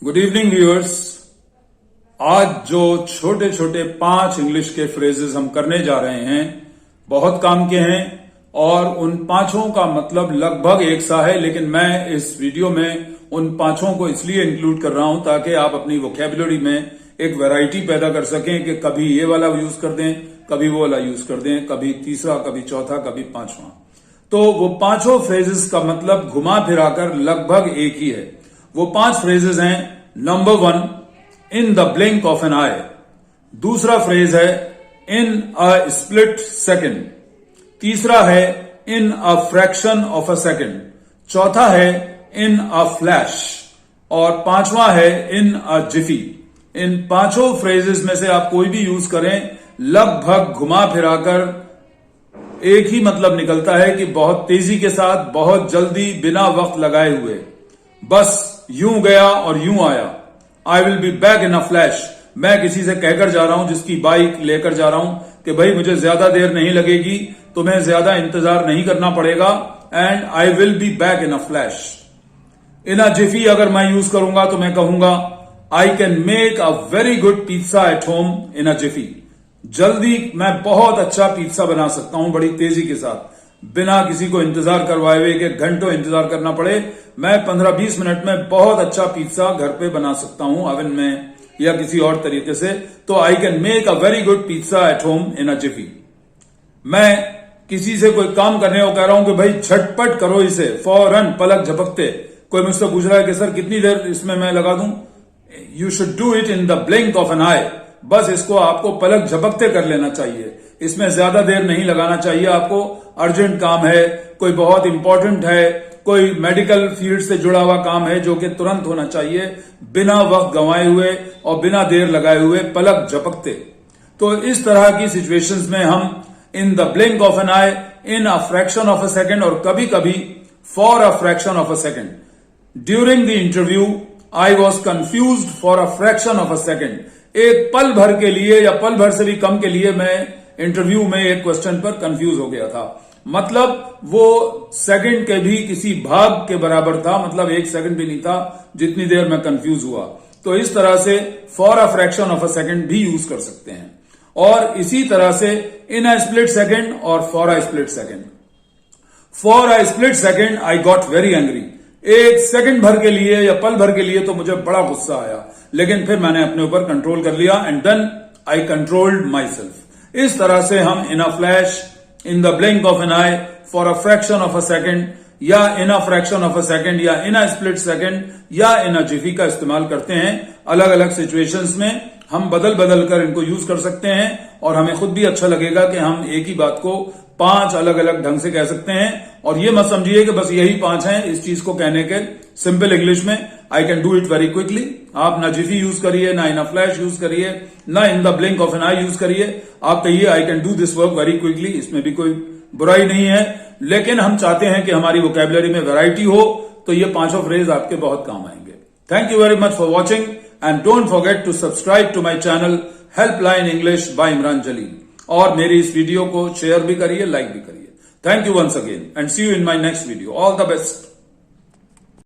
Good evening viewers. आज जो छोटे छोटे 5 इंग्लिश के फ्रेजेस हम करने जा रहे हैं बहुत काम के हैं और उन 5 का मतलब लगभग एक सा है, लेकिन मैं इस वीडियो में उन 5 को इसलिए इंक्लूड कर रहा हूं ताकि आप अपनी वोकैबुलरी में एक वैरायटी पैदा कर सकें कि कभी ये वाला यूज कर दें, कभी वो वाला यूज कर दें, कभी तीसरा, कभी चौथा, कभी 5वां। तो वो 5 फ्रेजेस का मतलब घुमा फिराकर लगभग एक ही है। वो 5 फ्रेजेस हैं। Number 1, in the blink of an eye. दूसरा फ्रेज है इन अ स्प्लिट सेकेंड। तीसरा है in a fraction of a second. चौथा है इन अ फ्लैश और 5वां है in a Zifi. In 5 phrases में से आप कोई भी यूज करें, लगभग घुमा फिराकर एक ही मतलब निकलता है कि बहुत तेजी के साथ, बहुत जल्दी, बिना वक्त लगाए हुए, बस यूं गया और यूं आया। आई will be back in a flash. मैं किसी से कहकर जा रहा हूं, जिसकी बाइक लेकर जा रहा हूं कि भाई मुझे ज्यादा देर नहीं लगेगी, तुम्हें ज्यादा इंतजार नहीं करना पड़ेगा, and I will be back in a flash. In a jiffy अगर मैं यूज करूंगा तो मैं कहूंगा I can make a very good pizza at home in a jiffy. जल्दी मैं बहुत अच्छा पिज्जा बना सकता हूं, बड़ी तेजी के साथ, बिना किसी को इंतजार करवाए हुए कि घंटों इंतजार करना पड़े। मैं 15-20 मिनट में बहुत अच्छा पिज्जा घर पे बना सकता हूं, ओवन में या किसी और तरीके से। तो I can make a very good pizza at home in a jiffy. मैं किसी से कोई काम करने को कह रहा हूं कि भाई झटपट करो इसे, फौरन, पलक झपकते। कोई मुझसे पूछ रहा है कि सर कितनी देर इसमें मैं लगा दूं? You should do it in the blink of an eye. बस इसको आपको पलक झपकते कर लेना चाहिए, इसमें ज्यादा देर नहीं लगाना चाहिए आपको। अर्जेंट काम है, कोई बहुत इंपॉर्टेंट है, कोई मेडिकल फील्ड से जुड़ा हुआ काम है जो कि तुरंत होना चाहिए, बिना वक्त गंवाए हुए और बिना देर लगाए हुए, पलक झपकते। तो इस तरह की सिचुएशंस में हम in the blink of an eye, in a fraction of a second और कभी कभी for a fraction of a second. During the interview I was confused for a fraction of a second. एक पल भर के लिए या पल भर से भी कम के लिए मैं इंटरव्यू में एक क्वेश्चन पर कंफ्यूज हो गया था। मतलब वो सेकंड के भी किसी भाग के बराबर था, मतलब 1 सेकंड भी नहीं था जितनी देर मैं कंफ्यूज हुआ। तो इस तरह से for a fraction of a second भी यूज कर सकते हैं, और इसी तरह से इन अ स्प्लिट सेकंड और for a split second. For a split second I got very angry. 1 second भर के लिए या पल भर के लिए तो मुझे बड़ा गुस्सा आया, लेकिन फिर मैंने अपने ऊपर कंट्रोल कर लिया, and then I controlled myself. इस तरह से हम in a flash, in the blink of an eye, for a fraction of a second, या in a fraction of a second, या इन अ स्प्लिट सेकेंड, या in a Zifi का इस्तेमाल करते हैं। अलग अलग सिचुएशंस में हम बदल बदल कर इनको यूज कर सकते हैं, और हमें खुद भी अच्छा लगेगा कि हम एक ही बात को 5 अलग अलग ढंग से कह सकते हैं। और ये मत समझिए कि बस यही 5 हैं इस चीज को कहने के। सिंपल इंग्लिश में आई can do it very quickly. आप ना जिफी यूज करिए, ना इन अ फ्लैश यूज करिए, ना in the blink of an eye use करिए। आप कहिए I can do this work very quickly. इसमें भी कोई बुराई नहीं है, लेकिन हम चाहते हैं कि हमारी वोकैबुलरी में वैरायटी हो, तो ये 5 फ्रेज आपके बहुत काम आएंगे। Thank you very much for watching, and don't forget to subscribe to my channel helpline English by Imran Jalil. और मेरी इस वीडियो को शेयर भी करिए, लाइक भी करिए। Thank you once again, and see you in my next video. All the best.